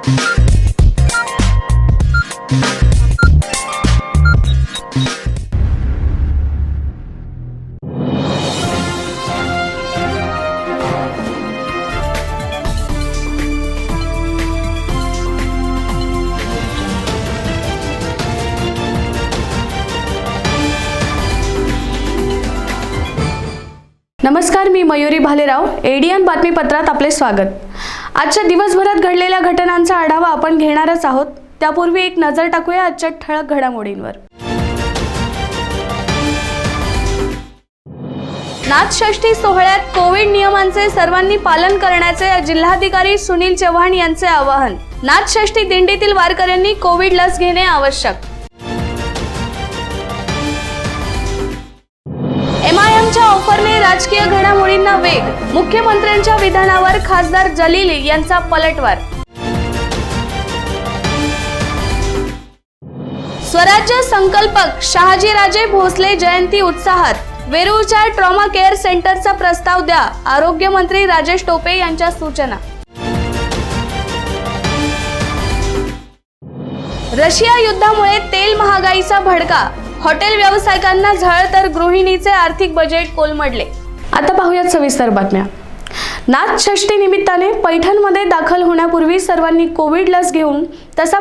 नमस्कार, मी मयुरी भालेराव. एडीएन बातमीपत्रात आपले स्वागत. आजच्या दिवसभरात घडलेल्या घटनांचा आढावा आपण घेणारच आहोत. त्यापूर्वी एक नजर टाकूया आजच्या ठळक घडामोडींवर. नाथषष्ठी सोहळ्यात कोविड नियमांचे सर्वांनी पालन करण्याचे जिल्हाधिकारी सुनील चव्हाण यांचे आवाहन. नाथषष्ठी दिंडीतील वारकऱ्यांनी कोविड लस घेणे आवश्यक. एमआयएमच्या ऑफरने राजकीय घडामोडींना वेग. मुख्यमंत्र्यांच्या विधानावर खासदार जलील यांचा पलटवार. स्वराज्य संकल्पक शहाजीराजे भोसले जयंती उत्साहात. वेरूळच्या ट्रॉमा केअर सेंटरचा प्रस्ताव द्या. आरोग्यमंत्री राजेश टोपे यांच्या सूचना. रशिया युद्धामुळे तेल महागाईचा भडका. हॉटेल व्यावसायिकांना झळ तर गृहिणीचे आर्थिक बजेट कोलमडले. आता पाहूयात सविस्तर बातम्या. नाथषष्ठी निमित्ताने पैठणमध्ये दाखल होण्यापूर्वी सर्वांनी कोविड लस घेऊन तसा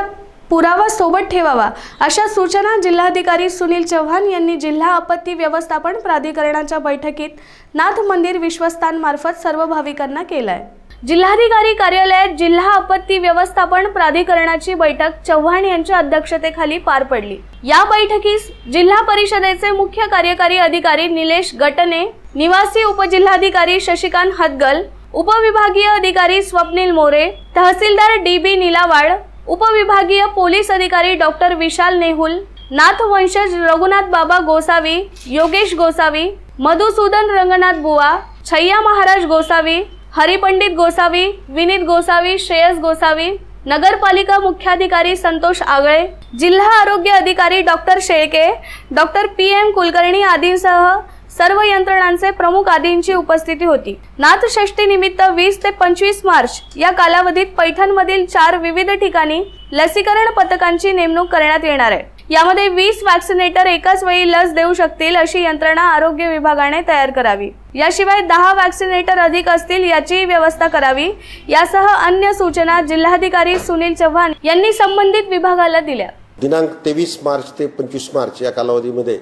पुरावा सोबत ठेवावा, अशा सूचना जिल्हाधिकारी सुनील चव्हाण यांनी जिल्हा आपत्ती व्यवस्थापन प्राधिकरणाच्या बैठकीत नाथ मंदिर विश्वस्तांमार्फत सर्व भाविकांना केलाय. जिल्हाधिकारी कार्यालयात जिल्हा आपत्ती व्यवस्थापन प्राधिकरणाची बैठक चव्हाण यांच्या अध्यक्षतेखाली पार पडली. या बैठकीस जिल्हा परिषदेचे मुख्य कार्यकारी अधिकारी निलेश गटने, निवासी उपजिल्हाधिकारी शशिकांत हदगल, उपविभागीय अधिकारी स्वप्नील मोरे, तहसीलदार DB निलावाड, उपविभागीय पोलीस अधिकारी डॉक्टर विशाल नेहुल, नाथ वंशज रघुनाथ बाबा गोसावी, योगेश गोसावी, मधुसूदन रंगनाथ बुवा, छैया महाराज गोसावी, हरिपंडित गोसावी, विनीत गोसावी, श्रेयस गोसावी, नगरपालिका मुख्याधिकारी संतोष आगळे, जिल्हा आरोग्य अधिकारी doctor Shelke, doctor PM Kulkarni आदींसह सर्व यंत्रणांचे प्रमुख आदींची उपस्थिती होती. नाथषष्ठी निमित्त 20 ते 25 मार्च या कालावधीत पैठणमधील 4 विविध ठिकाणी लसीकरण पथकांची नेमणूक करण्यात येणार आहे. यामध्ये 20 वॅक्सिनेटर एकाच वेळी लस देऊ शकतील अशी यंत्रणा आरोग्य विभागाने तयार करावी. याशिवाय 10 वॅक्सिनेटर अधिक असतील याची व्यवस्था करावी. यासह अन्य सूचना जिल्हाधिकारी सुनील चव्हाण यांनी संबंधित विभागाला दिल्या. दिनांक 23 मार्च ते 25 मार्च या कालावधीमध्ये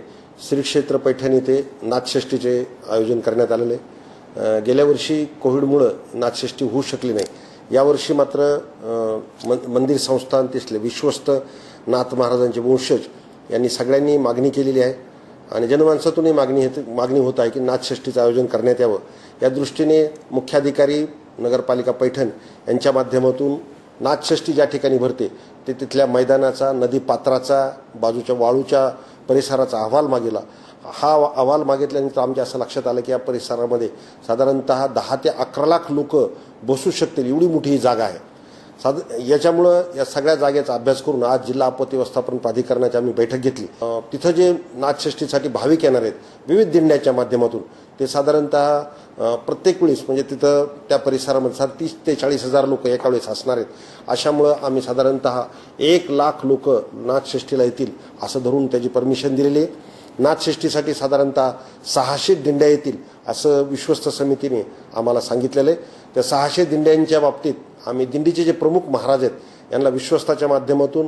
श्री क्षेत्र पैठण येथे नाथषष्ठीचे आयोजन करण्यात आलेले. गेल्या वर्षी कोविडमुळे नाथषष्ठी होऊ शकली नाही. यावर्षी मात्र मंदिर संस्थान तिथले विश्वस्त नाथ महाराजांचे वंशज यांनी सगळ्यांनी मागणी केलेली आहे आणि जनमानसातूनही मागणी होत आहे की नाथषष्ठीचं आयोजन करण्यात यावं. या दृष्टीने मुख्याधिकारी नगरपालिका पैठण यांच्या माध्यमातून नाथषष्ठी ज्या ठिकाणी भरते ते तिथल्या मैदानाचा, नदी पात्राचा, बाजूच्या वाळूच्या परिसराचा अहवाल मागितला. हा अहवाल मागितल्यानंतर आमच्या असं लक्षात आलं की या परिसरामध्ये साधारणतः 10 ते 11 लाख लोक बसू शकतील एवढी मोठी ही जागा आहे. याच्यामुळं या सगळ्या जागेचा अभ्यास करून आज जिल्हा आपत्ती व्यवस्थापन प्राधिकरणाची आम्ही बैठक घेतली. तिथं जे नाथषष्ठीसाठी भाविक येणार आहेत विविध दिंड्याच्या माध्यमातून ते साधारणतः प्रत्येक वेळेस म्हणजे तिथं त्या परिसरामध्ये 30 ते 40 हजार लोक एका वेळेस असणार आहेत. अशामुळं आम्ही साधारणतः 1 लाख लोक नाथषष्ठीला येतील असं धरून त्याची परमिशन दिलेली आहे. नाथषष्ठीसाठी साधारणतः 600 दिंड्या येतील असं विश्वस्त समितीने आम्हाला सांगितलेलं आहे. त्या 600 दिंड्यांच्या बाबतीत आम्ही दिंडीचे जे प्रमुख महाराज आहेत यांना विश्वस्ताच्या माध्यमातून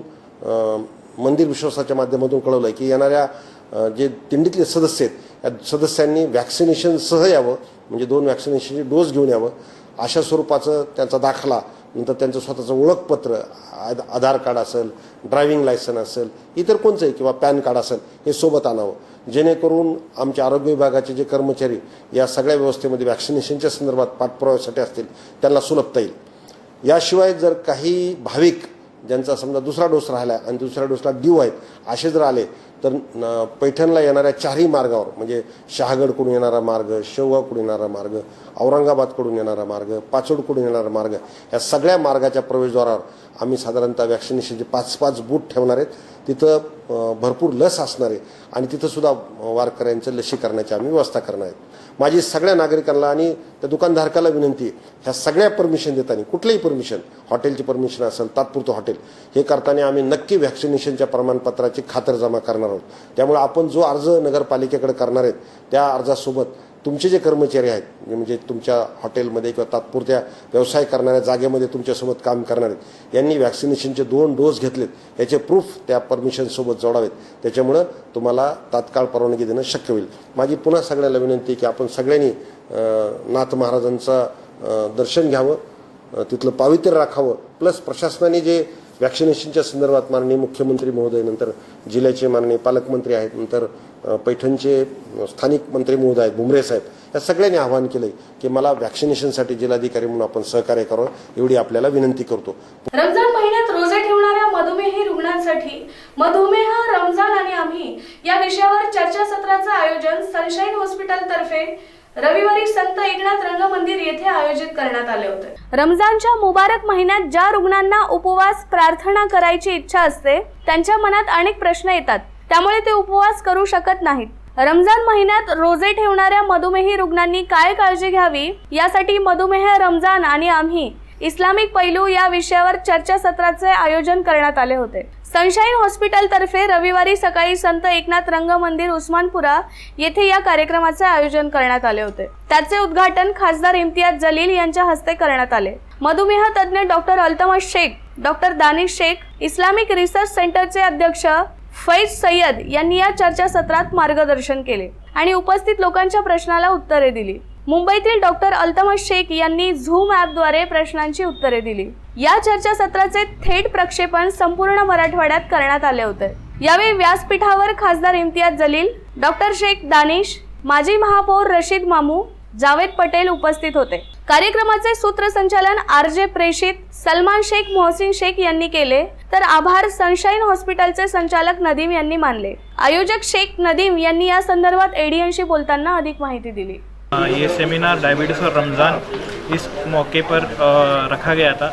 मंदिर विश्वासाच्या माध्यमातून कळवलं आहे की येणाऱ्या जे दिंडीतले सदस्य आहेत या सदस्यांनी व्हॅक्सिनेशनसह यावं, म्हणजे 2 व्हॅक्सिनेशनचे डोस घेऊन यावं. अशा स्वरूपाचं त्यांचा दाखला, नंतर त्यांचं स्वतःचं ओळखपत्र, आधार कार्ड असेल, ड्रायव्हिंग लायसन असेल, इतर कोणचंही किंवा पॅन कार्ड असेल हे सोबत आणावं, जेणेकरून आमच्या आरोग्य विभागाचे जे कर्मचारी या सगळ्या व्यवस्थेमध्ये व्हॅक्सिनेशनच्या संदर्भात पाठपुराव्यासाठी असतील त्यांना सुलभता येईल. याशिवाय जर काही भाविक ज्यांचा समजा दुसरा डोस राहिला आणि दुसऱ्या डोसला ड्यू आहेत असे जर आले तर पैठणला येणाऱ्या चारही मार्गावर म्हणजे शहागडकडून येणारा मार्ग, शेवगावकडून येणारा मार्ग, औरंगाबादकडून येणारा मार्ग, पाचोडकडून येणारा मार्ग, या सगळ्या मार्गाच्या प्रवेशद्वारावर आम्ही साधारणतः वॅक्सिनेशनचे 5-5 बूथ ठेवणार आहेत. तिथं भरपूर लस असणार आहे आणि तिथं सुद्धा वारकऱ्यांचं लसीकरणाची आम्ही व्यवस्था करणार आहेत. माझी सगळ्या नागरिकांना आणि त्या दुकानधारकाला विनंती आहे, ह्या सगळ्या परमिशन देताना कुठलीही परमिशन, हॉटेलची परमिशन असेल, तात्पुरतं हॉटेल, हे करताना आम्ही नक्की व्हॅक्सिनेशनच्या प्रमाणपत्राची खातरजमा करणार आहोत. त्यामुळे आपण जो अर्ज नगरपालिकेकडे करणार आहेत त्या अर्जासोबत तुमचे जे कर्मचारी आहेत, म्हणजे तुमच्या हॉटेलमध्ये किंवा तात्पुरत्या व्यवसाय करणाऱ्या जागेमध्ये तुमच्यासोबत काम करणार आहेत, यांनी व्हॅक्सिनेशनचे 2 डोस घेतलेत याचे प्रूफ त्या परमिशनसोबत जोडावेत. त्याच्यामुळं तुम्हाला तात्काळ परवानगी देणं शक्य होईल. माझी पुन्हा सगळ्याला विनंती की आपण सगळ्यांनी नाथ महाराजांचं दर्शन घ्यावं, तिथलं पावित्र्य राखावं. प्लस प्रशासनाने जे व्हॅक्सिनेशनच्या संदर्भात माननीय मुख्यमंत्री महोदय, नंतर जिल्ह्याचे माननीय पालकमंत्री आहेत, नंतर पैठणचे स्थानिक मंत्री महोदय आहेत भुमरे साहेब, या सगळ्यांनी आवाहन केलंय की मला व्हॅक्सिनेशनसाठी जिल्हाधिकारी म्हणून आपण सहकार्य करावं, एवढी आपल्याला विनंती करतो. रमजान महिन्यात रोजे ठेवणाऱ्या मधुमेही रुग्णांसाठी मधुमेह, रमजान आणि आम्ही या विषयावर चर्चासत्राचं आयोजन सनशाईन हॉस्पिटल तर्फे रविवारी संत एकनाथ रंगमंदिर येथे आयोजित करण्यात आले होते. रमजानच्या मुबारक महिन्यात ज्या रुग्णांना उपवास प्रार्थना करायची इच्छा असते त्यांच्या मनात अनेक प्रश्न येतात, त्यामुळे ते उपवास करू शकत नाहीत. रमजान महिन्यात रोजे ठेवणाऱ्या मधुमेही रुग्णांनी काय काळजी घ्यावी यासाठी मधुमेह, रमजान आणि आम्ही इस्लामिक पैलू या विषयावर चर्चासत्राचे आयोजन करण्यात आले होते. सनशाईन हॉस्पिटल तर्फे रविवारी सकाळी संत एकनाथ रंगमंदिर उस्मानपुरा येथे या कार्यक्रमाचे आयोजन करण्यात आले होते. त्याचे उद्घाटन खासदार इम्तियाज जलील यांच्या हस्ते करण्यात आले. मधुमेह तज्ञ doctor Altamash Shaikh, doctor Danish Shaikh, Islamic research सेंटरचे अध्यक्ष फैज सय्यद यांनी या चर्चासत्रात मार्गदर्शन केले आणि उपस्थित लोकांच्या प्रश्नाला उत्तरे दिली. मुंबईतील डॉक्टर अल्तमश शेख यांनी झूम ॲपद्वारे प्रश्नांची उत्तरे दिली. या चर्चासत्राचे थेट प्रक्षेपण संपूर्ण मराठवाड्यात करण्यात आले होते. यावेळी व्यासपीठावर खासदार इम्तियाज जलील, डॉक्टर शेख दानिश, माजी महापौर रशीद मामू, जावेद पटेल उपस्थित होते. कार्यक्रमाचे सूत्रसंचालन RJ प्रेषित, सलमान शेख, मोहसिन शेख यांनी केले, तर आभार सनशाईन हॉस्पिटलचे संचालक नदीम यांनी मानले. आयोजक शेख नदीम यांनी या संदर्भात ADNशी बोलताना अधिक माहिती दिली. ये सेमिनार डायबिटीज़ और रमज़ान इस मौके पर रखा गया था.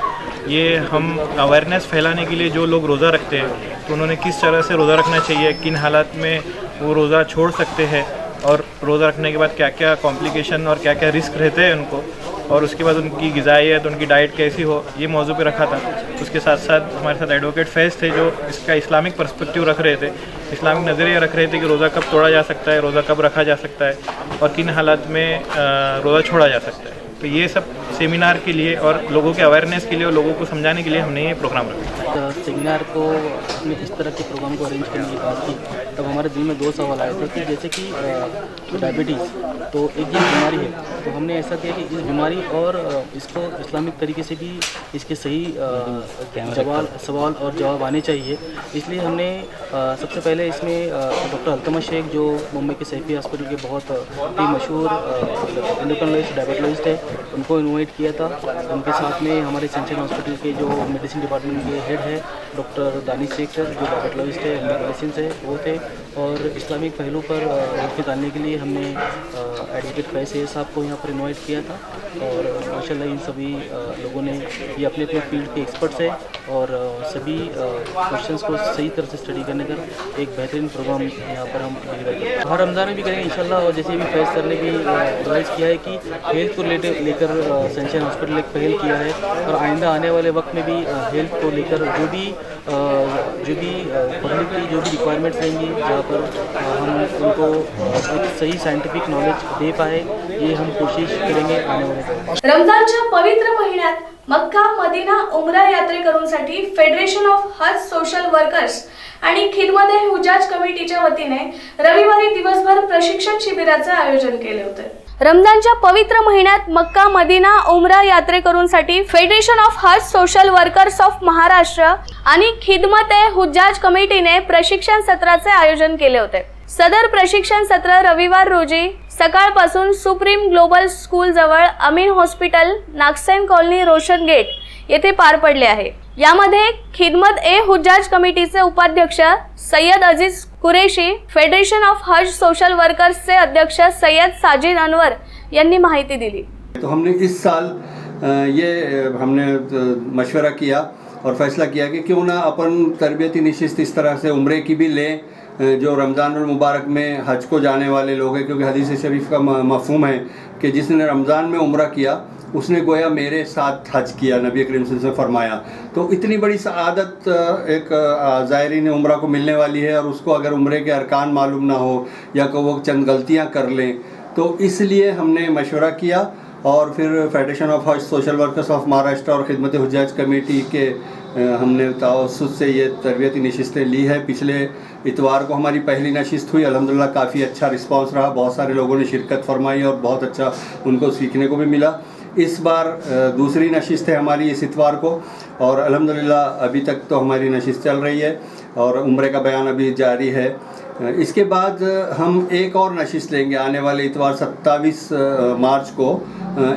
ये हम अवेयरनेस फैलाने के लिए जो लोग रोज़ा रखते हैं तो उन्होंने किस तरह से रोज़ा रखना चाहिए, किन हालात में वो रोज़ा छोड़ सकते हैं और रोज़ा रखने के बाद क्या क्या कॉम्प्लिकेशन और क्या क्या रिस्क रहते हैं उनको, और उसके बाद उनकी ग़िज़ाइयत, उनकी डाइट कैसी हो, ये मौजू पे रखा था. उसके साथ साथ हमारे साथ एडवोकेट फैज़ थे जो इसका इस्लामिक पर्सपेक्टिव रख रहे थे, इस्लामिक नज़रिया रख रहे थे कि रोज़ा कब तोड़ा जा सकता है, रोज़ा कब रखा जा सकता है और किन हालात में रोज़ा छोड़ा जा सकता है. तो ये सब सेमिनार के लिए और लोगों के अवेयरनेस के लिए और लोगों को समझाने के लिए हमने ये प्रोग्राम रखा. सेमिनार को हमने इस तरह के प्रोग्राम को अरेंज करने की बात की तब हमारे दिल में 2 सवाल आए थे कि जैसे कि डायबिटीज़ तो एक ये बीमारी है, तो हमने ऐसा किया कि इस बीमारी और इसको इस्लामिक तरीके से भी इसके सही सवाल और जवाब आने चाहिए. इसलिए हमने सबसे पहले इसमें डॉक्टर अल्तमश शेख जो मुंबई के सैफी हॉस्पिटल के बहुत ही मशहूर एंडोक्राइनोलॉजिस्ट, डायबिटोलॉजिस्ट है, उनको इन्वाइट किया था. उनके साथ में हमारे सनशाईन हॉस्पिटल के जो मेडिसिन डिपार्टमेंट के हेड है डॉक्टर दानिश शेख सर जो डायबिटोलॉजिस्ट है, मेडिसिन से वो थे, और इस्लामिक पहलू पर रोशनी डालने के लिए हमने एडवोकेट फैज़ साहब को यहाँ पर इन्वाइट किया था. और माशाल्लाह इन सभी लोगों ने ये अपने अपने फील्ड के एक्सपर्ट्स हैं और सभी क्वेश्चंस को सही तरह से स्टडी करने का एक बेहतरीन प्रोग्राम यहाँ पर हम डिलीवर करते हैं. हर रमज़ान में भी करेंगे इंशाल्लाह. और जैसे भी फैज़ सर ने भी एडवाइस किया है कि हेल्थ को लेकर सनशाईन हॉस्पिटल एक पहल किया है और आइंदा आने वाले वक्त में भी हेल्थ को लेकर जो भी पब्लिक की जो भी रिक्वायरमेंट्स रहेंगी जहाँ पर हम उनको एक सही साइंटिफिक नॉलेज दे पाए, ये हम कोशिश करेंगे आने वाले. रमजानच्या पवित्र महिन्यात मक्का, मदिना, उमरा यात्रेकरूंसाठी federation of Haj social workers आणि खिदमत हुजाज कमिटीच्या वतीने रविवारी दिवसभर प्रशिक्षण शिबिराचे आयोजन केले होते. रमजानच्या पवित्र महिन्यात मक्का, मदिना, उमरा यात्रेकरूंसाठी federation of Haj social workers of Maharashtra आणि खिदमत हुजाज कमिटीने प्रशिक्षण सत्राचे आयोजन केले होते. सदर प्रशिक्षण सत्र रविवार रोजी सकाळपासून सुप्रीम ग्लोबल स्कूल जवळ Amin hospital, Nagsen colony, Roshan gate येथे पार पडले आहे. यामध्ये खिदमत ए हुज्जाज कमिटीचे उपाध्यक्ष Sayyad Aziz Qureshi, federation of Haj social वर्कर्सचे अध्यक्ष सय्यद साजिद अनवर यांनी माहिती दिली। तो हमने इस साल ये हमने मशवरा किया और फैसला किया कि क्यों ना अपन तरबियती नशिस्त इस तरह से उम्रे की भी लें, जो रमज़ानुल मुबारक में हज को जाने वाले लोग हैं, क्योंकि हदीस शरीफ का मफ़हूम है कि जिसने रमज़ान में उम्रा किया उसने गोया मेरे साथ हज किया, नबी करीम सल्लल्लाहु अलैहि वसल्लम ने फरमाया। तो इतनी बड़ी सआदत एक ज़ायरीन उम्रा को मिलने वाली है, और उसको अगर उम्रे के अरकान मालूम ना हो या को वो चंद गलतियाँ कर लें, तो इसलिए हमने मशवरा किया और फिर federation of Haj social workers of Maharashtra और खिदमत हुज्जाज कमेटी के हमने तवस्सुत से ये तरबियती नशिस्तें ली है। पिछले इतवार को हमारी पहली नशिस्त हुई, अल्हम्दुलिल्लाह काफ़ी अच्छा रिस्पांस रहा, बहुत सारे लोगों ने शिरकत फरमाई और बहुत अच्छा उनको सीखने को भी मिला। इस बार दूसरी नशिस्त है हमारी इस इतवार को, और अल्हम्दुलिल्लाह अभी तक तो हमारी नशिस्त चल रही है और उम्रे का बयान अभी जारी है। इसके बाद हम एक और नशिस्त लेंगे आने वाले इतवार 27 मार्च को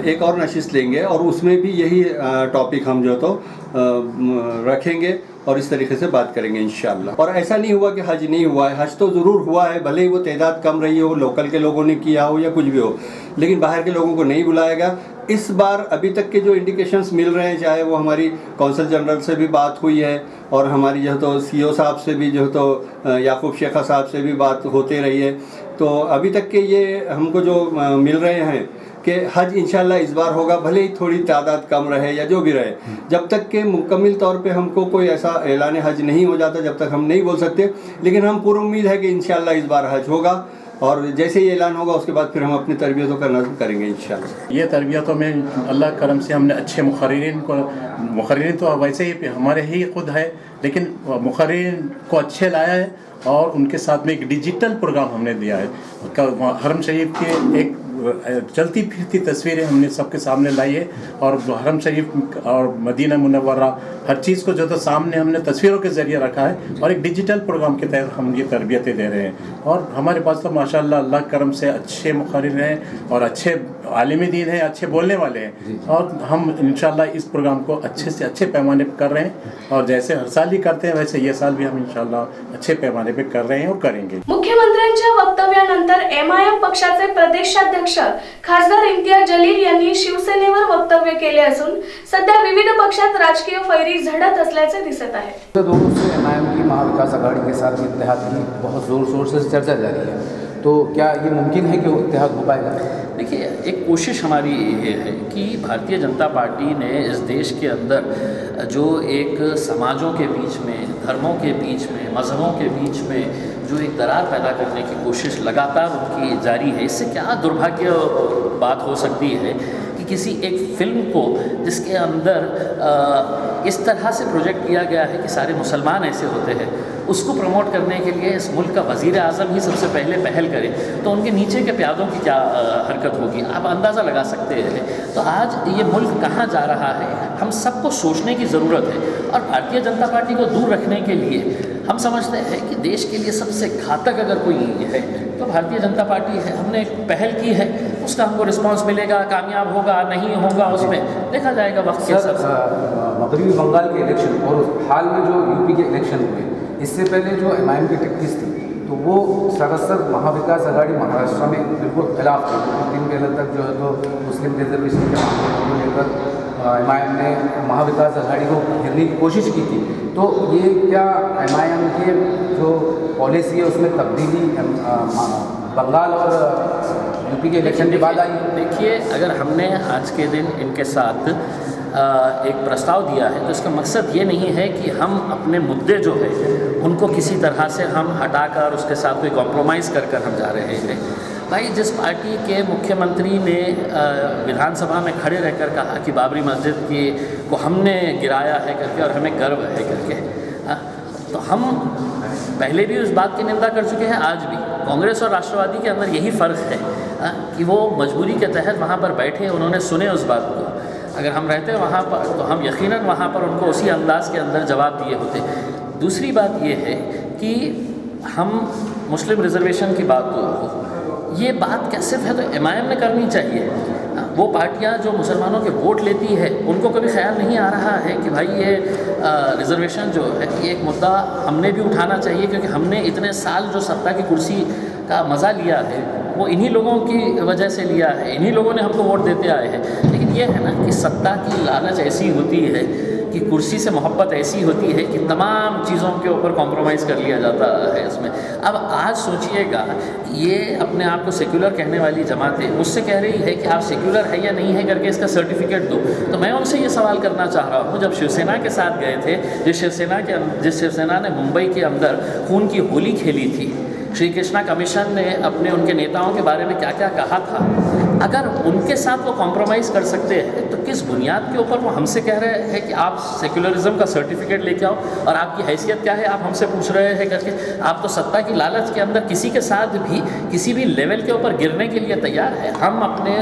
एक और नशिस्त लेंगे, और उसमें भी यही टॉपिक हम जो तो रखेंगे और इस तरीके से बात करेंगे इंशाअल्लाह। और ऐसा नहीं हुआ कि हज नहीं हुआ है, हज तो ज़रूर हुआ है, भले ही वो तादाद कम रही हो, लोकल के लोगों ने किया हो या कुछ भी हो, लेकिन बाहर के लोगों को नहीं बुलाएगा। इस बार अभी तक के जो इंडिकेशंस मिल रहे हैं, चाहे वो हमारी कौंसल जनरल से भी बात हुई है और हमारी जो तो सीओ साहब से भी जो तो याकूब शेखा साहब से भी बात होते रही है, तो अभी तक के ये हमको जो मिल रहे हैं कि हज इंशाल्लाह इस बार होगा, भले ही थोड़ी तादाद कम रहे या जो भी रहे। जब तक के मुकम्मल तौर पे हमको कोई ऐसा ऐलान हज नहीं हो जाता, जब तक हम नहीं बोल सकते, लेकिन हम पूरी उम्मीद है कि इंशाल्लाह इस बार हज होगा, और जैसे ही ऐलान होगा उसके बाद फिर हम अपनी तरबियतों का नज़्म करेंगे इंशाल्लाह। ये तरबियतों में अल्लाह करम से हमने अच्छे मुखर्रिरीन तो वैसे ही हमारे ही खुद है, लेकिन मुखर्रिरीन को अच्छे लाया है और उनके साथ में एक डिजिटल प्रोग्राम हमने दिया है। हरम शरीफ के एक चलती फिरती तस्वीरें हमने सबके सामने लाई है, और हरम शरीफ और मदीना मुनव्वरा हर चीज़ को जो तो सामने हमने तस्वीरों के ज़रिए रखा है, और एक डिजिटल प्रोग्राम के तहत हम ये तरबियतें दे रहे हैं। और हमारे पास तो माशाअल्लाह अल्लाह करम से अच्छे मुखर्रिर हैं और अच्छे आलिम दीन हैं, अच्छे बोलने वाले हैं, और हम इंशाअल्लाह इस प्रोग्राम को अच्छे से अच्छे पैमाने पर कर रहे हैं, और जैसे हर साल ही करते हैं वैसे ये साल भी हम इंशाअल्लाह अच्छे पैमाने पर कर रहे हैं और करेंगे। मुख्यमंत्र्यांच्या वक्तव्यानंतर एमआयएम पक्षाचे प्रदेशाध्यक्ष खासदार इम्तियाज जलील यांनी शिवसेनेवर वक्तव्य केले असून सध्या विविध पक्षात राजकीय फैरी झडत असल्याचे दिसत आहे। दोनों से एमआईएम की महाविकास आघाड़ी के साथ इत्तेहाद की बहुत जोर शोर से चर्चा जारी है, तो क्या ये मुमकिन है कि वो इत्तेहाद हो पाएगा? देखिए, एक कोशिश हमारी ये है कि भारतीय जनता पार्टी ने इस देश के अंदर जो एक समाजों के बीच में, धर्मों के बीच में, मज़हबों के बीच में जो एक दरार पैदा करने की कोशिश लगातार उनकी जारी है, इससे क्या दुर्भाग्य बात हो सकती है कि किसी एक फिल्म को जिसके अंदर इस तरह से प्रोजेक्ट किया गया है कि सारे मुसलमान ऐसे होते हैं, उसको प्रमोट करने के लिए इस मुल्क का वज़ीर आज़म ही सबसे पहले पहल करे, तो उनके नीचे के प्यादों की क्या हरकत होगी, आप अंदाज़ा लगा सकते हैं। तो आज ये मुल्क कहाँ जा रहा है, हम सबको सोचने की ज़रूरत है, और भारतीय जनता पार्टी को दूर रखने के लिए हम समझते हैं कि देश के लिए सबसे घातक अगर कोई है तो भारतीय जनता पार्टी है। हमने एक पहल की है, उसका हमको रिस्पांस मिलेगा, कामयाब होगा नहीं होगा उसमें देखा जाएगा वक्त के हिसाब से। मगरबी बंगाल के इलेक्शन और हाल में जो यूपी के इलेक्शन हुए, इससे पहले जो एमआईएम की टिकट्स थी, तो वो सरासर महाविकास आघाड़ी महाराष्ट्र में बिल्कुल खिलाफ थी। 3 पहले तक जो है तो मुस्लिम रिजर्वेशन के मामले को लेकर एमआईएम ने महाविकास आघाड़ी को घेरने की कोशिश की थी। तो ये क्या एमआईएम की जो पॉलिसी है उसमें तब्दीली बंगाल और यूपी के इलेक्शन के बाद आई? देखिए, अगर हमने आज के दिन इनके साथ एक प्रस्ताव दिया है तो इसका मकसद ये नहीं है कि हम अपने मुद्दे जो है उनको किसी तरह से हम हटाकर उसके साथ कोई कॉम्प्रोमाइज़ कर कर हम जा रहे हैं। भाई, जिस पार्टी के मुख्यमंत्री ने विधानसभा में खड़े रहकर कहा कि बाबरी मस्जिद को हमने गिराया है करके और हमें गर्व है करके, तो हम पहले भी उस बात की निंदा कर चुके हैं। आज भी कांग्रेस और राष्ट्रवादी के अंदर यही फ़र्क है कि वो मजबूरी के तहत वहाँ पर बैठे, उन्होंने सुने उस बात को। अगर हम रहते वहाँ पर तो हम यकीनन वहाँ पर उनको उसी अंदाज के अंदर जवाब दिए होते। दूसरी बात ये है कि हम मुस्लिम रिजर्वेशन की बात तो ये बात क्या सिर्फ है तो एमआईएम ने करनी चाहिए। वो पार्टियां जो मुसलमानों के वोट लेती है उनको कभी ख्याल नहीं आ रहा है कि भाई ये रिजर्वेशन जो है ये एक मुद्दा हमने भी उठाना चाहिए, क्योंकि हमने इतने साल जो सत्ता की कुर्सी का मज़ा लिया है वो इन्हीं लोगों की वजह से लिया है, इन्हीं लोगों ने हमको वोट देते आए हैं। लेकिन ये है ना कि सत्ता की लालच ऐसी होती है कि कुर्सी से मोहब्बत ऐसी होती है कि तमाम चीज़ों के ऊपर कॉम्प्रोमाइज़ कर लिया जाता है इसमें। अब आज सोचिएगा, ये अपने आप को सेक्युलर कहने वाली जमातें मुझसे कह रही है कि आप सेक्युलर है या नहीं है करके इसका सर्टिफिकेट दो। तो मैं उनसे ये सवाल करना चाह रहा हूँ, जब शिवसेना के साथ गए थे, जिस शिवसेना ने मुंबई के अंदर खून की होली खेली थी, श्री कृष्णा कमीशन ने अपने उनके नेताओं के बारे में क्या क्या कहा था, अगर उनके साथ वो कॉम्प्रोमाइज़ कर सकते हैं तो किस बुनियाद के ऊपर वो हमसे कह रहे हैं कि आप सेक्युलरिज्म का सर्टिफिकेट लेके आओ और आपकी हैसियत क्या है, आप हमसे पूछ रहे हैं करके। आप तो सत्ता की लालच के अंदर किसी के साथ भी किसी भी लेवल के ऊपर गिरने के लिए तैयार है। हम अपने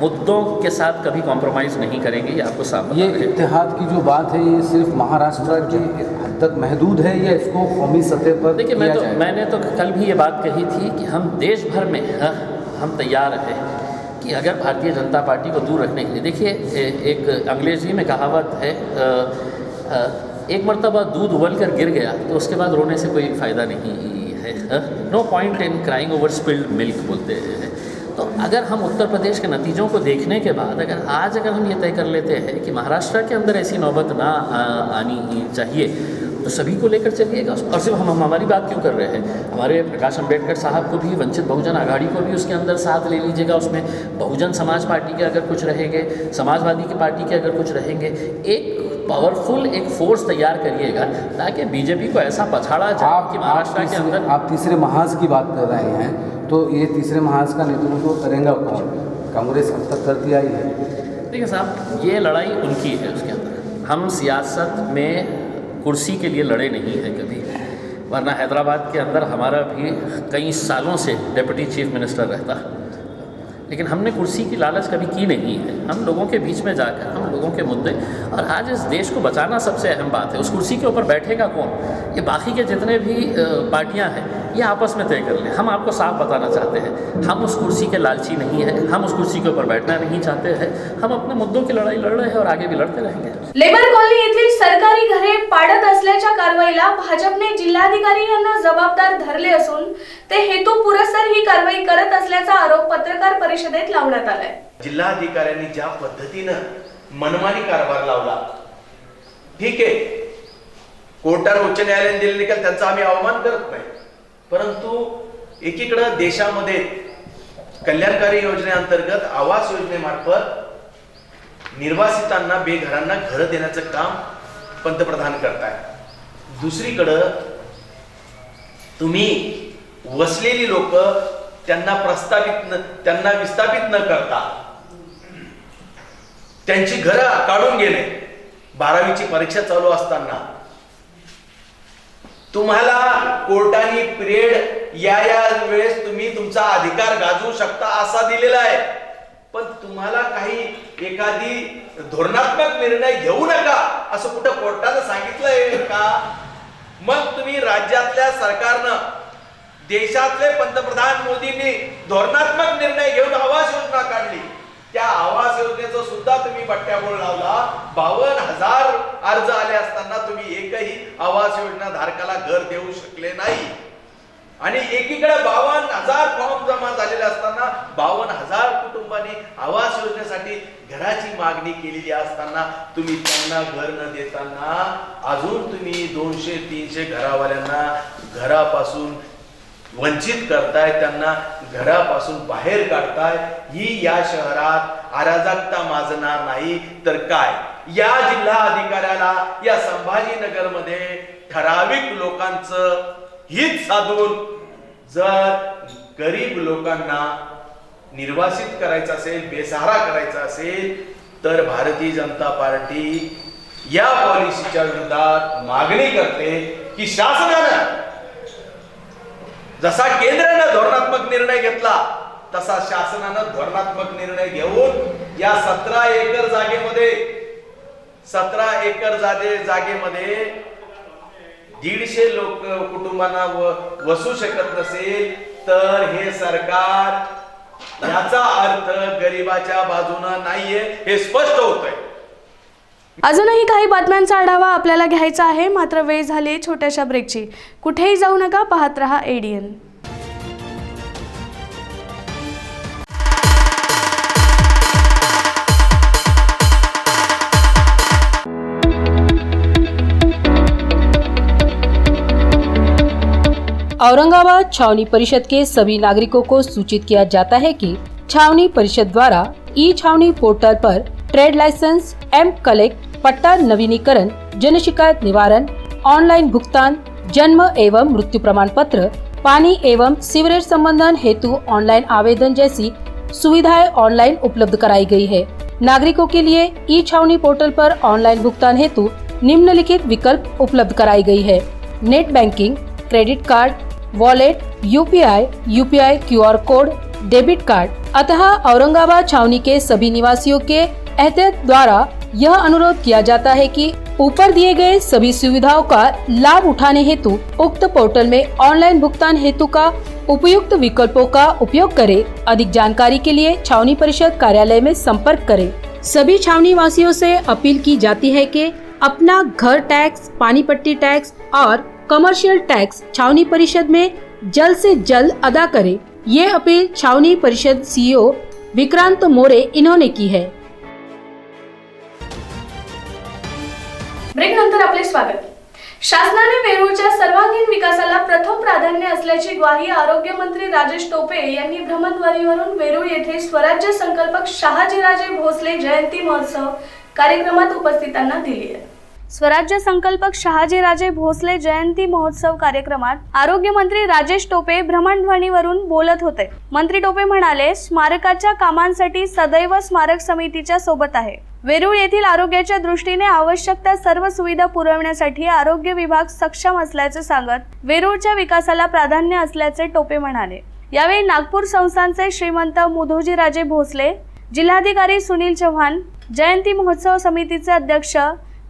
मुद्दों के साथ कभी कॉम्प्रोमाइज़ नहीं करेंगे, ये आपको साफ ये इत्तेहाद की जो बात है ये सिर्फ महाराष्ट्र की हद तक महदूद है या इसको कौमी सतह पर देखिए, मैंने तो कल भी ये बात कही थी कि हम देश भर में हम तैयार हैं कि अगर भारतीय जनता पार्टी को दूर रखने के लिए, देखिए एक अंग्रेजी में कहावत है, एक मरतबा दूध उबल कर गिर गया तो उसके बाद रोने से कोई फ़ायदा नहीं है। No point in crying over spilled milk बोलते हैं। तो अगर हम उत्तर प्रदेश के नतीजों को देखने के बाद अगर हम ये तय कर लेते हैं कि महाराष्ट्र के अंदर ऐसी नौबत ना आनी चाहिए, तो सभी को लेकर चलिएगा। और सिर्फ हम हमारी बात क्यों कर रहे हैं, हमारे प्रकाश अम्बेडकर साहब को भी, वंचित बहुजन आघाड़ी को भी उसके अंदर साथ ले लीजिएगा। उसमें बहुजन समाज पार्टी के अगर कुछ रहेंगे, समाजवादी की पार्टी के अगर कुछ रहेंगे, एक पावरफुल एक फोर्स तैयार करिएगा ताकि बीजेपी को ऐसा पछाड़ा जाए कि महाराष्ट्र के अंदर। आप तीसरे महाज की बात कर रहे हैं, तो ये तीसरे महाज का नेतृत्व करेगा कौन? कांग्रेस अब तक करती आई है। देखिए साहब, ये लड़ाई उनकी है, उसके अंदर हम सियासत में कुर्सी के लिए लड़े नहीं हैं कभी, वरना हैदराबाद के अंदर हमारा भी कई सालों से डिप्टी चीफ मिनिस्टर रहता, लेकिन हमने कुर्सी की लालच कभी की नहीं है। हम लोगों के बीच में जाकर हम लोगों के मुद्दे, और आज इस देश को बचाना सबसे अहम बात है। उस कुर्सी के ऊपर बैठेगा कौन, ये बाकी के जितने भी पार्टियां हैं ये आपस में तय कर लें। हम आपको साफ बताना चाहते हैं, हम उस कुर्सी के लालची नहीं है, हम उस कुर्सी के ऊपर बैठना नहीं चाहते हैं। हम अपने मुद्दों की लढाई लढ रहे हैं और आगे भी लढते रहेंगे। लेबर कॉलनी येथील सरकारी घरे पाडत असल्याच्या कारवाईला भाजपने जिल्हाधिकारी यांना जबाबदार धरले असून ते हेतू पुरस्सर ही कारवाई करत असल्याचा आरोप पत्रकार परिषदेत लावण्यात आलाय। जिल्हाधिकाऱ्यांनी ज्या पद्धतीनं मनमानी कारभार लावला, ठीक आहे, कोर्टाने उच्च न्यायालयाने दिलेले निकाल त्यांचा आम्ही अवमान करत नाही, परंतु एकीकडे देशामध्ये कल्याणकारी योजनेअंतर्गत आवास योजनेमार्फत निर्वासितांना, बेघरांना घर देण्याचं काम पंतप्रधान करताय, दुसरीकडे तुम्ही वसलेली लोक त्यांना विस्थापित न करता त्यांची घरं काढून गेले। 12वीची परीक्षा चालू असताना तुम्हाला कोर्टाने पिरियड या वेळेस तुम्ही तुमचा अधिकार गाजवू शकता असा दिलेला आहे, पण तुम्हाला काही एखादी धोरणात्मक निर्णय घेऊ नका असं कुठं कोर्टाने सांगितलंय का? मग तुम्ही राज्यातल्या सरकारनं, देशातले पंतप्रधान मोदींनी धोरणात्मक निर्णय घेऊन आवास योजना काढली, त्या आवास योजनेचं सुद्धा तुम्ही बट्ट्याबोळ लावला। 52,000 अर्ज आले असताना तुम्ही एकही आवास योजना धारकाला घर देऊ शकले नाही, आणि एकीकडे 52,000 फॉर्म जमा झालेले असताना 52,000 कुटुंबांनी आवास योजनेसाठी घराची मागणी केलेली असताना तुम्ही त्यांना घर न देताना अजून तुम्ही 200-300 घरावाल्यांना घरापासून वंचित करताय, त्यांना घरापासून बाहेर काढताय। ही या शहरात अराजकता माजणार नाही तर काय? या जिल्हा अधिकाऱ्याला या संभाजीनगर मध्ये ठराविक लोकांचं हित साधून जर गरीब लोकांना निर्वासित करायचं असेल, बेसहारा करायचा असेल, तर भारतीय जनता पार्टी या पॉलिसीच्या विरोधात मागणी करते की शासनानं जसा केंद्रानं धोरणात्मक निर्णय घेतला तसा शासनानं धोरणात्मक निर्णय घेऊन या 17 एकर जागेमध्ये 150 लोक कुटुंबांना वसू शकत नसेल तर हे सरकार याचा अर्थ गरिबाच्या बाजूनं नाहीये हे स्पष्ट होतंय. अजूनही काही बातम्यांचा आढावा आपल्याला घ्यायचा आहे, मात्र वेळ झाली छोट्याशा ब्रेकची. कुठेही जाऊ नका, पाहत रहा ADN. औरंगाबाद छावनी परिषद के सभी नागरिकों को सूचित किया जाता है कि छावनी परिषद द्वारा ई छावनी पोर्टल पर ट्रेड लाइसेंस, एम कलेक्ट, पट्टा नवीनीकरण, जन शिकायत निवारण, ऑनलाइन भुगतान, जन्म एवं मृत्यु प्रमाण पत्र, पानी एवं सीवरेज संबंधन हेतु ऑनलाइन आवेदन जैसी सुविधाएं ऑनलाइन उपलब्ध कराई गई है। नागरिकों के लिए ई छावनी पोर्टल पर ऑनलाइन भुगतान हेतु निम्नलिखित विकल्प उपलब्ध कराई गई है: net banking, credit card, wallet, UPI QR code, debit card. अतः औरंगाबाद छावनी के सभी निवासियों के एहतियात द्वारा यह अनुरोध किया जाता है कि ऊपर दिए गए सभी सुविधाओं का लाभ उठाने हेतु उक्त पोर्टल में ऑनलाइन भुगतान हेतु का उपयुक्त विकल्पों का उपयोग करें। अधिक जानकारी के लिए छावनी परिषद कार्यालय में संपर्क करें। सभी छावनी वासियों से अपील की जाती है कि अपना घर टैक्स, पानी पट्टी टैक्स और कमर्शियल टैक्स छावनी परिषद में जल्द से जल्द अदा करें। ये अपील छावनी परिषद CEO विक्रांत मोरे इन्होंने की है। ब्रेक नंतर आपले स्वागत. शासनाने वेरूळच्या सर्वांगीण विकासाला प्रथम प्राधान्य असल्याची ग्वाही आरोग्य मंत्री राजेश टोपे यांनी भ्रमणध्वनीवरून वेरूळ येथे स्वराज्य संकल्पक शहाजीराजे भोसले जयंती महोत्सव कार्यक्रमात उपस्थितांना दिली आहे. स्वराज्य संकल्पक शहाजीराजे भोसले जयंती महोत्सव कार्यक्रमात आरोग्य मंत्री राजेश टोपे भ्रमणध्वनीवरून बोलत होते. मंत्री टोपे म्हणाले, स्मारकाच्या कामांसाठी सदैव स्मारक समितीच्या सोबत आहे. वेरूळ येथील आरोग्याच्या दृष्टीने आवश्यक त्या सर्व सुविधा पुरवण्यासाठी आरोग्य विभाग सक्षम असल्याचे सांगत वेरूळच्या विकासाला प्राधान्य असल्याचे टोपे म्हणाले. यावेळी नागपूर संस्थानचे श्रीमंत मुधोजीराजे भोसले, जिल्हाधिकारी सुनील चव्हाण, जयंती महोत्सव समितीचे अध्यक्ष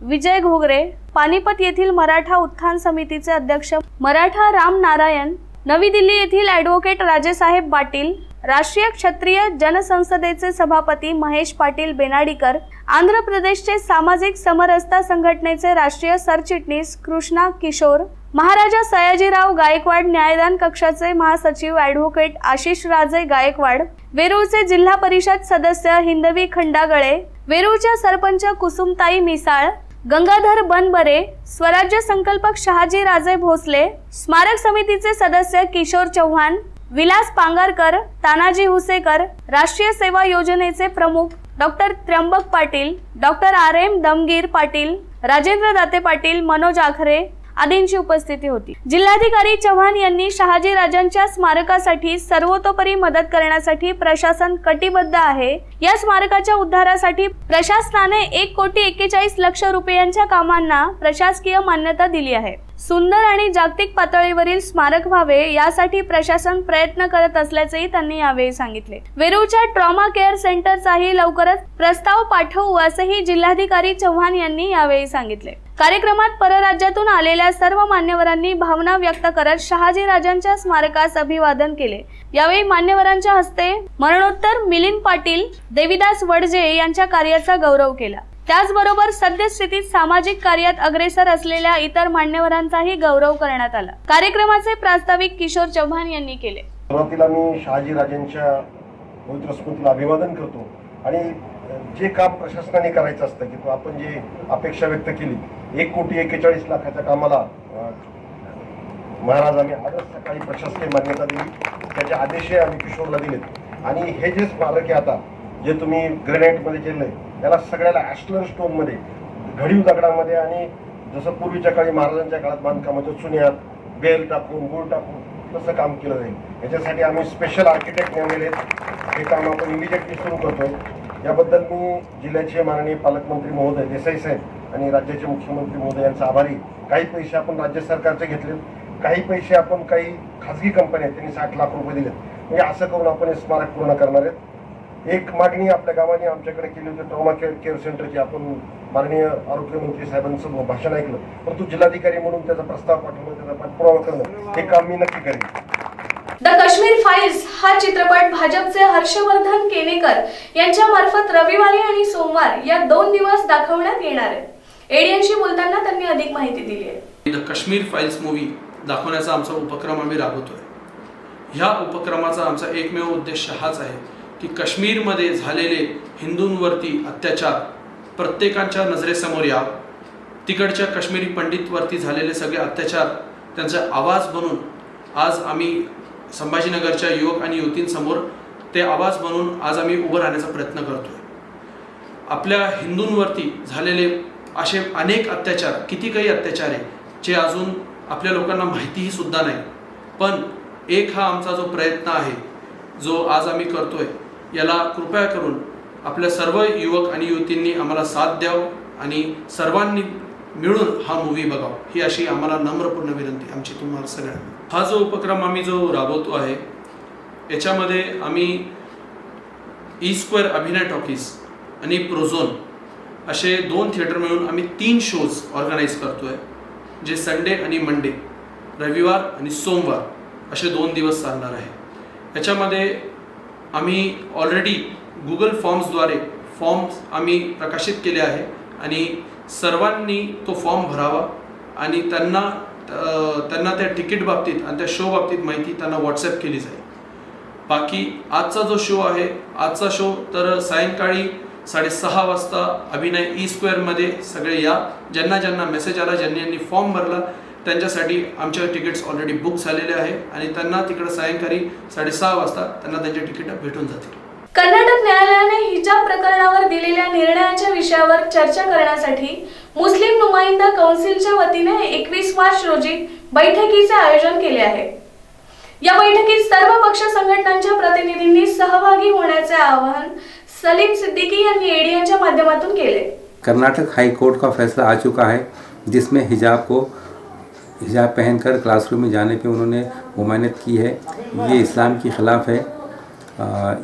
विजय घोगरे, पानिपत येथील मराठा उत्थान समितीचे अध्यक्ष मराठा राम नारायण, नवी दिल्ली येथील ॲडव्होकेट राजेसाहेब पाटील, राष्ट्रीय क्षत्रिय जनसंसदेचे सभापती महेश पाटील बेनाडीकर, आंध्र प्रदेशचे सामाजिक समरसता संघटनेचे राष्ट्रीय सरचिटणीस कृष्णा किशोर, महाराजा सयाजीराव गायकवाड न्यायदान कक्षाचे महासचिव ॲडव्होकेट आशिष राजे गायकवाड, वेरूळचे जिल्हा परिषद सदस्य हिंदवी खंडागळे, वेरूळच्या सरपंच कुसुमताई मिसाळ, गंगाधर बनबरे, स्वराज्य संकल्पक शहाजीराजे भोसले, स्मारक समितीचे सदस्य किशोर चव्हाण, विलास पांगारकर, तानाजी हुसेकर, राष्ट्रीय सेवा योजनेचे प्रमुख doctor Trimbak Patil, doctor RM Damgir Patil, Rajendra Date Patil, Manoj Akhare आदींची उपस्थिती होती. जिल्हाधिकारी चव्हाण यांनी शहाजीराजांच्या स्मारकासाठी सर्वतोपरी मदत करण्यासाठी प्रशासन कटिबद्ध आहे. या स्मारकाच्या उद्धारासाठी प्रशासनाने 1,41,00,000 रुपयांच्या कामांना प्रशासकीय मान्यता दिली आहे. सुंदर आणि जागतिक पातळीवरील स्मारक व्हावे यासाठी प्रशासन प्रयत्न करत असल्याचेही त्यांनी यावेळी सांगितले. वेरूळच्या ट्रॉमा केअर सेंटरचाही लवकरच प्रस्ताव पाठवू असेही जिल्हाधिकारी चव्हाण यांनी यावेळी सांगितले. कार्यक्रमात परराज्यातून आलेल्या सर्व मान्यवरांनी भावना व्यक्त करत शहाजीराजांच्या स्मारकास अभिवादन केले. यावेळी मान्यवरांच्या हस्ते मरणोत्तर मिलिंद पाटील, देविदास वडजे यांच्या कार्याचा गौरव केला. त्याचबरोबर सद्यस्थितीत सामाजिक कार्यात अग्रेसर असलेल्या इतर मान्यवरांचाही गौरव करण्यात आला. कार्यक्रमाचे प्रास्ताविक किशोर चव्हाण यांनी केले. सुरुवातीला मी शहाजीराजांच्या पवित्र स्मृतीला अभिवादन करतो आणि जे काम प्रशासनाने करायचं असतं की आपण जे अपेक्षा व्यक्त केली 1,41,00,000 कामाला महाराजांनी आजच सकाळी प्रशासकीय मान्यता दिली. त्याचे आदेशही आम्ही किशोरला दिलेत आणि हे जे स्मारक आहे आता जे तुम्ही ग्रेनाइटमध्ये केलंय त्याला सगळ्याला ॲश्लर स्टोनमध्ये घडीव दगडामध्ये आणि जसं पूर्वीच्या काळी महाराजांच्या काळात बांधकामाच्या चुन्यात बेल टाकून गुळ टाकून तसं काम केलं जाईल. याच्यासाठी आम्ही स्पेशल आर्किटेक्ट नेमलेले आहेत. हे काम आपण इमिजिएटली सुरू करतोय. याबद्दल मी जिल्ह्याचे माननीय पालकमंत्री महोदय देसाई साहेब आणि राज्याचे मुख्यमंत्री महोदय यांचा आभारी. काही पैसे आपण राज्य सरकारचे घेतलेत, काही पैसे आपण काही खाजगी कंपन्या आहेत त्यांनी 60 लाख रुपये दिलेत. म्हणजे असं करून आपण हे स्मारक पूर्ण करणार आहेत. एक मागणी आपल्या गावाने आमच्याकडे केली होती ट्रॉमा केअर सेंटरची. आपण माननीय आरोग्यमंत्री साहेबांचं भाषण ऐकलं, परंतु जिल्हाधिकारी म्हणून त्याचा प्रस्ताव पाठवणं, त्याचा पाठपुरावा करणं हे काम मी नक्की करेन. द काश्मीर फाईल्स हा चित्रपट भाजपचे हर्षवर्धन केनेकर यांच्या मार्फत रविवारी आणि सोमवार या 2 दिवस दाखवण्यात येणार आहे. एडियनशी बोलताना त्यांनी अधिक माहिती दिली आहे. द काश्मीर फाईल्स मूवी दाखवण्याचा आमचा उपक्रम आम्ही राबवतोय. ह्या उपक्रमाचा आमचा एकमेव उद्देश हाच आहे की काश्मीरमध्ये झालेले हिंदूंवरती अत्याचार प्रत्येकाच्या नजरेसमोर यावं. तिकडच्या काश्मीरी पंडितवरती झालेले सगळे अत्याचार त्यांचा आवाज बनून आज आम्ही संभाजीनगरच्या युवक आणि युवतींसमोर ते आवाज बनून आज आम्ही उभं राहण्याचा प्रयत्न करतोय. आपल्या हिंदूंवरती झालेले असे अनेक अत्याचार, किती काही अत्याचार आहे जे अजून आपल्या लोकांना माहितीही सुद्धा नाही. पण एक हा आमचा जो प्रयत्न आहे जो आज आम्ही करतोय, याला कृपया करून आपल्या सर्व युवक आणि युवतींनी आम्हाला साथ द्यावं आणि सर्वांनी मिळून हा मूवी बघावा, ही अशी आम्हाला नम्रपूर्ण विनंती आमची तुम्हाला सगळ्यांना. हा जो उपक्रम आम्ही जो राबवतो आहे याच्यामध्ये आम्ही E² अभिनय टॉकीज आणि प्रोझोन असे 2 थिएटर मिळून आम्ही 3 शोज ऑर्गनाईज करतोय, जे संडे आणि मंडे, रविवार आणि सोमवार असे 2 दिवस चालणार आहे. याच्यामध्ये आम्ही ऑलरेडी Google फॉर्म्सद्वारे फॉर्म्स आम्ही प्रकाशित केले आहे आणि सर्वांनी तो फॉर्म भरावा आणि त्यांना त्या तिकीट बाबतीत आणि त्या शो बाबतीत माहिती त्यांना व्हॉट्सॲप केली जाईल. बाकी आजचा जो शो आहे, आजचा शो तर सायंकाळी 6:30 वाजता अभिनय E² मध्ये सगळे या. ज्यांना मेसेज आला, ज्यांनी फॉर्म भरला त्यांच्यासाठी आमच्या तिकीट्स ऑलरेडी बुक झालेले आहे आणि त्यांना तिकडे सायंकाळी 6:30 वाजता त्यांना त्यांचे तिकीट भेटून जातील. कर्नाटक न्यायालयाने हिजाब प्रकरणावर दिलेल्या निर्णयाच्या विषयावर चर्चा करण्यासाठी मुस्लिम नुमाइंदा कौन्सिलच्या वतीने 21 मार्च रोजी बैठकीचे आयोजन केले आहे. या बैठकीत सर्व पक्ष संघटनांच्या प्रतिनिधींनी सहभागी होण्याचे आवाहन सलीम सिद्दीकी यांनी एडियनच्या माध्यमातून केले. कर्नाटक हाई कोर्ट का फैसला आ चुका है जिसमें हिजाब पहनकर क्लासरूम में जाने पे उन्होंने ममानत की है. ये इस्लाम के ख़िलाफ़ है.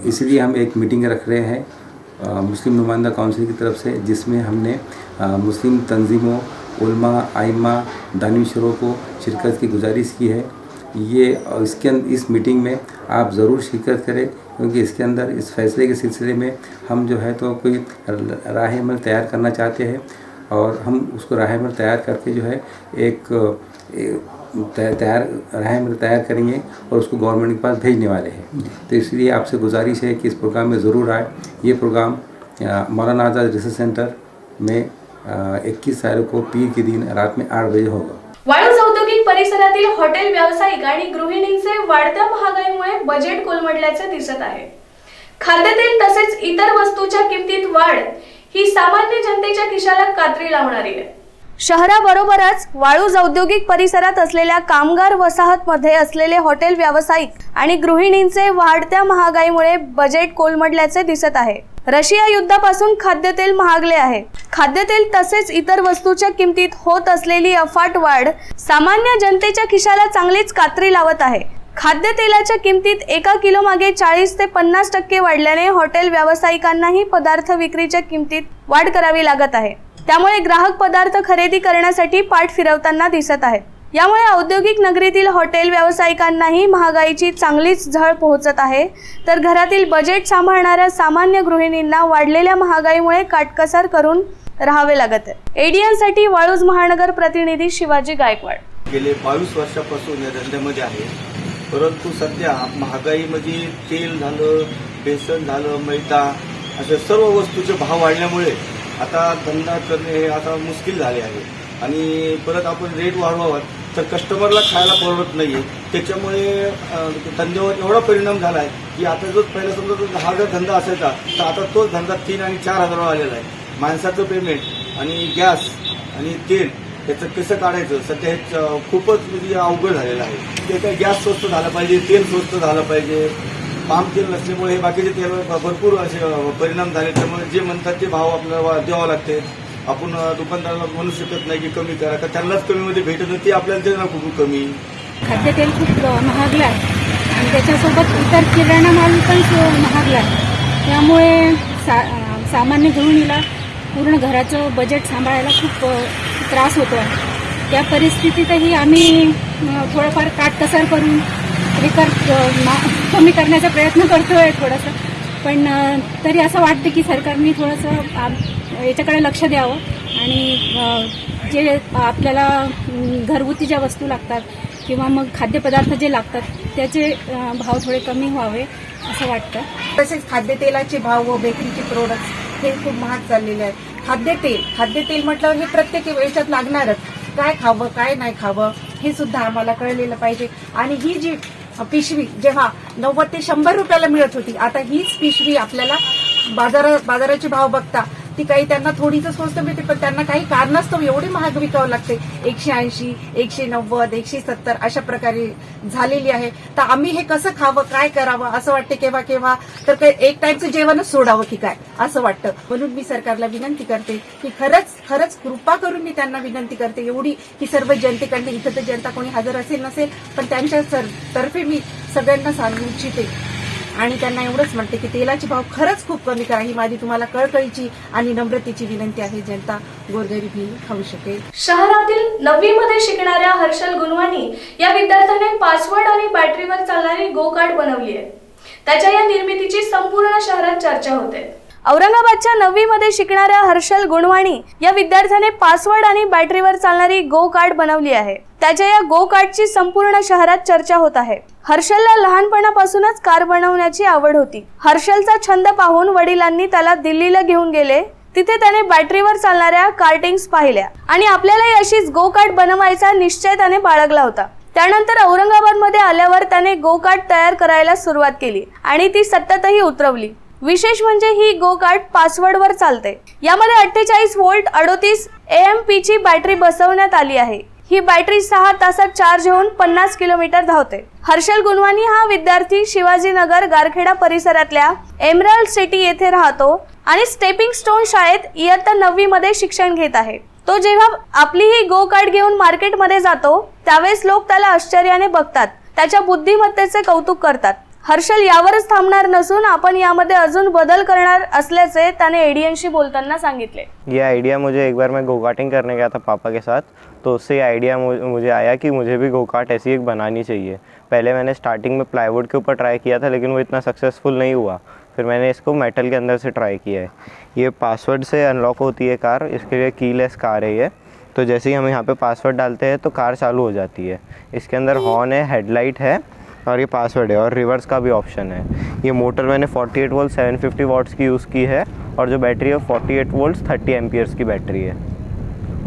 इसलिए हम एक मीटिंग रख रहे हैं मुस्लिम नुमाइंदा काउंसिल की तरफ से, जिसमें हमने मुस्लिम तंजीमों, उलमा, आइम्मा, दानिशरों को शिरकत की गुजारिश की है. इस मीटिंग में आप ज़रूर शिरकत करें, क्योंकि इसके अंदर इस फैसले के सिलसिले में हम जो है तो कोई राह अमल तैयार करना चाहते हैं और हम उसको राह अमल तैयार करके जो है एक राह अमल तैयार करेंगे और उसको गवर्नमेंट के पास भेजने वाले हैं. तो इसलिए आपसे गुजारिश है कि इस प्रोग्राम में ज़रूर आए. ये प्रोग्राम मौलाना आज़ाद रिसर्च सेंटर में 21 तारीख को पीर के दिन रात में 8 बजे होगा. वाळूज औद्योगिक परिसरातील हॉटेल व्यावसायिक आणि गृहिणींचे वाढत्या महागाईमुळे बजेट कोलमडल्याचे दिसत आहे. खाद्यतेल तसेच इतर वस्तूच्या किमतीत वाढ ही सामान्य जनतेच्या खिशाला कात्री लावणारी आहे. शहराबरोबरच वाळूज औद्योगिक परिसरात असलेल्या कामगार वसाहतमध्ये असलेले हॉटेल व्यावसायिक आणि गृहिणींचे वाढत्या महागाईमुळे बजेट कोलमडल्याचे दिसत आहे. रशिया युद्धापासून खाद्यतेल महागले आहे. खाद्यतेल तसेच इतर वस्तूच्या किमतीत होत असलेली अफाट वाढ सामान्य जनतेच्या खिशाला चांगलीच कात्री लावत आहे. खाद्यतेलाच्या किमतीत 1 किलो मागे 40 ते 50% वाढल्याने हॉटेल व्यावसायिकांनाही पदार्थ विक्रीच्या किमतीत वाढ करावी लागत आहे. त्यामुळे ग्राहक पदार्थ खरेदी करण्यासाठी पाठ फिरवताना दिसत आहेत. यामुळे औद्योगिक नगरीतील हॉटेल व्यावसायिकांनाही महागाईची चांगलीच झळ पोहोचत आहे, तर घरातील बजेट सांभाळणाऱ्या सामान्य गृहिणींना वाढलेल्या महागाईमुळे काटकसर करून राहावे लागत आहे. एडियनसाठी वाळूज महानगर प्रतिनिधी शिवाजी गायकवाड. गेले 22 वर्षापासून या धंद्यामध्ये आहे, परंतु सध्या महागाईमध्ये तेल झालं, बेसन झालं, मैदा अशा सर्व वस्तूचे भाव वाढल्यामुळे आता धंदा करणे हे आता मुश्किल झाले आहे आणि परत आपण रेट वाढवावा तर कस्टमरला खायला परवडत नाही आहे. त्याच्यामुळे धंद्यावर एवढा परिणाम झाला आहे की आता जो पहिला समजा 10,000 धंदा असायचा तर आता तोच धंदा 3 आणि 4,000 आलेला आहे. माणसाचं पेमेंट आणि गॅस आणि तेल याचं कसं काढायचं सध्या हे खूपच म्हणजे अवघड झालेलं आहे. ते काय गॅस स्वस्त झाला पाहिजे, तेल स्वस्त झालं पाहिजे. पाम तेल नसल्यामुळे हे बाकीचे तेल भरपूर असे परिणाम झाले. त्यामुळे जे म्हणतात ते भाव आपल्याला द्यावं लागते. आपण दुकानदाराला म्हणू शकत नाही की कमी करा, का त्यांनाच कमीमध्ये भेटत नाही, ते आपल्याला देणार खूप कमी. खाद्यतेल खूप महागलं आहे आणि त्याच्यासोबत इतर किराणा माल पण महागला आहे. त्यामुळे सामान्य गृहिणीला पूर्ण घराचं बजेट सांभाळायला खूप त्रास होतो आहे. त्या परिस्थितीतही आम्ही थोडंफार काटकसर करून विकार कमी करण्याचा प्रयत्न करतो आहे थोडंसं, पण तरी असं वाटतं की सरकारने थोडंसं याच्याकडे लक्ष द्यावं आणि जे आपल्याला घरगुती ज्या वस्तू लागतात किंवा मग खाद्यपदार्थ जे लागतात त्याचे भाव थोडे कमी व्हावे असं वाटतं. तसेच खाद्यतेलाचे भाव व बेकरीचे प्रोडक्ट्स हे खूप महाग चाललेले आहेत. खाद्यतेल म्हटल्यावर हे प्रत्येक वेळेच्यात लागणारच. काय खावं काय नाही खावं हे सुद्धा आम्हाला कळलेलं पाहिजे. आणि ही जी पिशवी जेव्हा 90 ते 100 रुपयाला मिळत होती, आता हीच पिशवी आपल्याला बाजाराचे भाव बघता ती काही त्यांना थोडीच स्वस्त मिळते, पण त्यांना काही कारणास्तव एवढी महाग विकावं लागते. 180, 190, 170 अशा प्रकारे झालेली आहे. तर आम्ही हे कसं खावं काय करावं असं वाटतं केव्हा केव्हा तर काही एक टाईमचं जेवणच सोडावं की काय असं वाटतं. म्हणून मी सरकारला विनंती करते की खरंच कृपा करून मी त्यांना विनंती करते एवढी की सर्व जनतेकडे, इथं तर जनता कोणी हजर असेल नसेल पण त्यांच्या तर्फे मी सगळ्यांना सांगू इच्छिते आणि त्यांना एवढंच म्हणते की तेलाचे भाव खरंच खूप कमी करा. ही माझी तुम्हाला कळकळीची आणि नम्रतेची विनंती आहे. जनता गोरगरीब ही खाऊ शकेल. शहरातील 9वी मध्ये शिकणाऱ्या हर्षल गुणवानी या विद्यार्थ्याने पासवर्ड आणि बॅटरीवर चालणारी गो कार्ट बनवली आहे. त्याच्या या निर्मितीची संपूर्ण शहरात चर्चा होते. औरंगाबादच्या 9वी मध्ये शिकणाऱ्या हर्षल गुणवानी या विद्यार्थ्याने पासवर्ड आणि बॅटरीवर चालणारी गो कार्ट बनवली आहे. त्याच्या या गो कार्टची संपूर्ण शहरात चर्चा होत आहे. हर्षलला लहानपणापासूनच कार बनवण्याची आवड होती. हर्षलचा छंद पाहून वडिलांनी त्याला दिल्लीला घेऊन गेले. तिथे त्याने बॅटरीवर चालणाऱ्या कार्टिंग्स पाहिल्या आणि आपल्यालाही अशीच गो कार्ट बनवायचा निश्चय त्याने बाळगला होता. त्यानंतर औरंगाबादमध्ये आल्यावर त्याने गो कार्ट तयार करायला सुरुवात केली आणि ती सततही उतरवली. विशेष म्हणजे ही गो कार्ट पासवर्डवर चालते. यामध्ये 48 व्होल्ट 38 AMP ची बॅटरी बसवण्यात आली आहे. ही बॅटरी 6 तासात चार्ज होऊन 50 किलोमीटर धावते. हर्षल गुणवानी हा विद्यार्थी शिवाजीनगर गारखेडा परिसरातल्या एमराल्ड सिटी येथे राहतो आणि स्टेपिंग स्टोन शाळेत इयत्ता 9वी मध्ये शिक्षण घेत आहे. तो जेव्हा आपली ही गो कार्ट घेऊन मार्केटमध्ये जातो त्यावेळेस लोक त्याला आश्चर्याने बघतात, त्याच्या बुद्धिमत्तेचे कौतुक करतात. हर्षल यावरच थांबणार नसून आपण यामध्ये अजून बदल करणार असल्याचे त्याने एडीएनशी बोलताना सांगितले. ये आइडिया मुझे एक बार मैं गो कार्टिंग करने गया था पापा के साथ, तो उससे आइडिया मुझे आया कि मुझे भी गो कार्ट ऐसी एक बनानी चाहिए. पहले मैंने स्टार्टिंग में प्लाईवुड के ऊपर ट्राई किया था लेकिन वो इतना सक्सेसफुल नहीं हुआ. फिर मैंने इसको मेटल के अंदर से ट्राई किया है. ये पासवर्ड से अनलॉक होती है कार, इसके लिए कीलेस कार है ये. तो जैसे ही हम यहाँ पे पासवर्ड डालते हैं तो कार चालू हो जाती है. इसके अंदर हॉर्न है, हेडलाइट है और ये पासवर्ड है और रिवर्स का भी ऑप्शन है. ये मोटर मैंने 48 वोल्ट 750 वाट्स की यूज़ की है और जो बैटरी है 48 वोल्ट 30 एम्पियर्स की बैटरी है.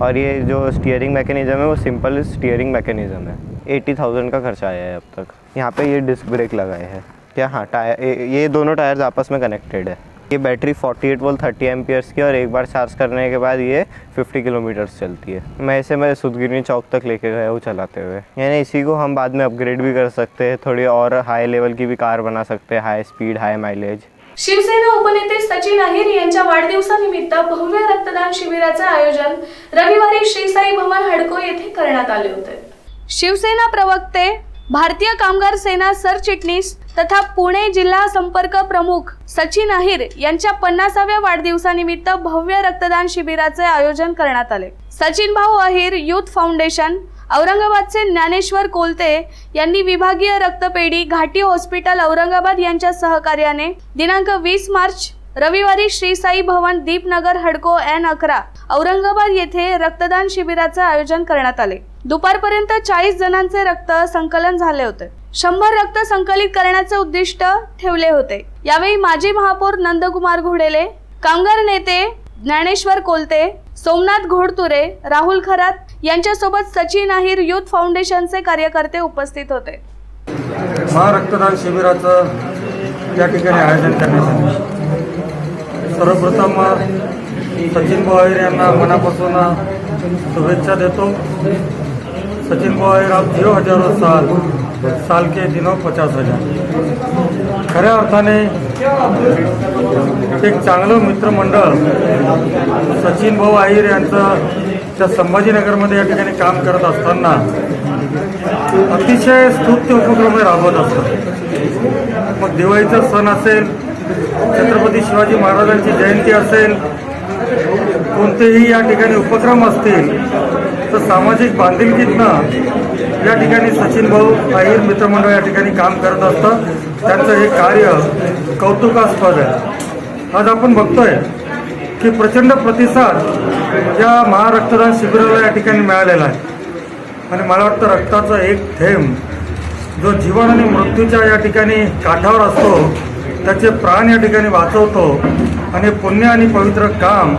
और ये जो स्टीयरिंग मैकेनिज़्म है वो सिंपल स्टीयरिंग मैकेनिज़्म है. 80,000 का खर्चा आया है अब तक. यहाँ पे ये डिस्क ब्रेक लगाए हैं क्या? हाँ, टायर, ये दोनों टायर्स आपस में कनेक्टेड है. ये बैटरी 48 वोल्ट 30 एम्पियर्स की और एक बार चार्ज करने के बाद ये 50 किलोमीटर्स चलती है. मैं सुदगिरनी चौक तक लेके गया हूँ चलाते हुए. यानी इसी को हम बाद में अपग्रेड भी कर सकते हैं, थोड़ी और हाई लेवल की भी कार बना सकते हैं, हाई स्पीड हाई माइलेज. शिवसेना उपनेते सचिन अहिर यांच्या वाढदिवसानिमित्त भव्य रक्तदान शिबिराचे आयोजन रविवारी श्री साई भवन हडको येथे करण्यात आले होते. शिवसेना प्रवक्ते, भारतीय कामगार सेना सरचिटणीस तथा पुणे जिल्हा संपर्क प्रमुख सचिन अहिर यांच्या 50व्या वाढदिवसानिमित्त भव्य रक्तदान शिबिराचे आयोजन करण्यात आले. सचिन भाऊ अहिर युथ फाउंडेशन, औरंगाबादचे ज्ञानेश्वर कोलते यांनी विभागीय रक्तपेढी घाटी हॉस्पिटल औरंगाबाद यांच्या सहकार्याने दिनांक 20 मार्च रविवारी श्री साई भवन दीपनगर हडको N11 औरंगाबाद येथे रक्तदान शिबिराचे आयोजन करण्यात आले. दुपारपर्यंत 40 जणांचे रक्त संकलन झाले होते. 100 रक्त संकलित करण्याचे उद्दिष्ट ठेवले होते. यावेळी माजी महापौर नंदकुमार घोडेले, कामगार नेते ज्ञानेश्वर कोलते, सोमनाथ घोडतुरे, राहुल खरात यांच्यासोबत सचिन अहिर युथ फाउंडेशनचे कार्यकर्ते उपस्थित होते. महारक्तदान शिबिराचं या ठिकाणी आयोजन करण्यात आले. सर्वप्रथम सचिन अहिर यांना मनापासून शुभेच्छा देतो. सचिन अहिर आप जियो हजारों साल के दिनों 50,000. खऱ्या अर्थाने एक चांगलं मित्रमंडळ सचिन भाऊ अहिर यांचं त्या संभाजीनगरमध्ये या ठिकाणी काम करत असताना अतिशय स्तुत्य उपक्रम राबवत असतात. मग दिवाळीचा सण असेल, छत्रपती शिवाजी महाराजांची जयंती असेल, कोणतेही या ठिकाणी उपक्रम असतील तर सामाजिक बांधिलकीतनं या ठिकाणी सचिन भाऊ अहिर मित्रमंडळ या ठिकाणी काम करत असतं. त्यांचं हे कार्य कौतुकास्पद आहे. आज आपण बघतोय की प्रचंड प्रतिसाद या महारक्तदान शिबिराला या ठिकाणी मिळालेला आहे आणि मला वाटतं रक्ताचा एक थेंब जो जीवन आणि मृत्यूच्या या ठिकाणी काठावर असतो त्याचे प्राण या ठिकाणी वाचवतो आणि पुण्य आणि पवित्र काम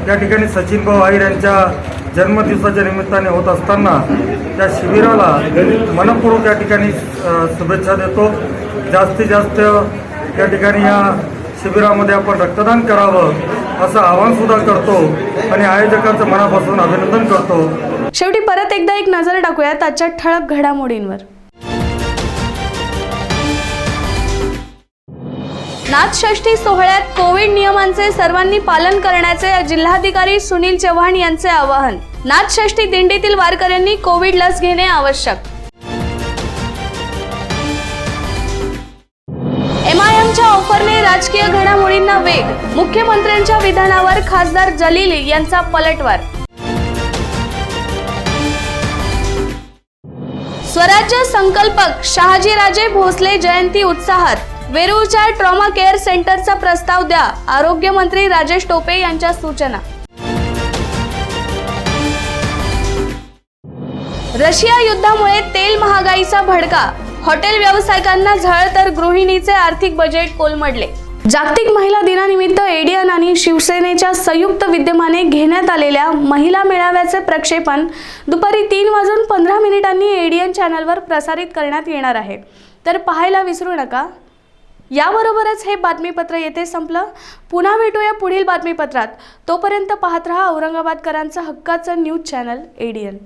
या ठिकाणी सचिन भाऊ अहिर यांच्या जन्मदिवसाच्या निमित्ताने होत असताना त्या शिबिराला मनपूर्वक या ठिकाणी शुभेच्छा देतो. जास्तीत जास्त या ठिकाणी या शिबिरामध्ये आपण रक्तदान करावं असं आवाहन सुद्धा करतो आणि आयोजकांचं मनापासून अभिनंदन करतो. शेवटी परत एकदा एक नजर टाकूयात आजच्या ठळक घडामोडींवर. नाथषष्ठी सोहळ्यात कोविड नियमांचे सर्वांनी पालन करण्याचे जिल्हाधिकारी सुनील चव्हाण यांचे आवाहन. नाथषष्ठी दिंडीतील वारकऱ्यांनी कोविड लस घेणे आवश्यक. MIMच्या ऑफरने राजकीय घडामोडींना वेग. मुख्यमंत्र्यांच्या विधानावर खासदार जलील यांचा पलटवार. स्वराज्य संकल्पक शहाजीराजे भोसले जयंती उत्साहात. वेरूळच्या ट्रॉमा केअर सेंटरचा प्रस्ताव द्या, आरोग्यमंत्री राजेश टोपे यांच्या सूचना. रशिया युद्धामुळे तेल महागाईचा भडका. हॉटेल व्यावसायिकांना झळ तर गृहिणीचे आर्थिक बजेट कोलमडले. जागतिक महिला दिनानिमित्त एडियन आणि शिवसेनेच्या संयुक्त विद्यमाने घेण्यात आलेल्या महिला मेळाव्याचे प्रक्षेपण दुपारी 3:15 एडियन चॅनलवर प्रसारित करण्यात येणार आहे, तर पाहायला विसरू नका. याबरोबरच हे बातमीपत्र येथे संपलं. पुन्हा भेटूया पुढील बातमीपत्रात. तोपर्यंत पाहत रहा औरंगाबादकरांचं हक्काचं न्यूज चॅनल एडियन.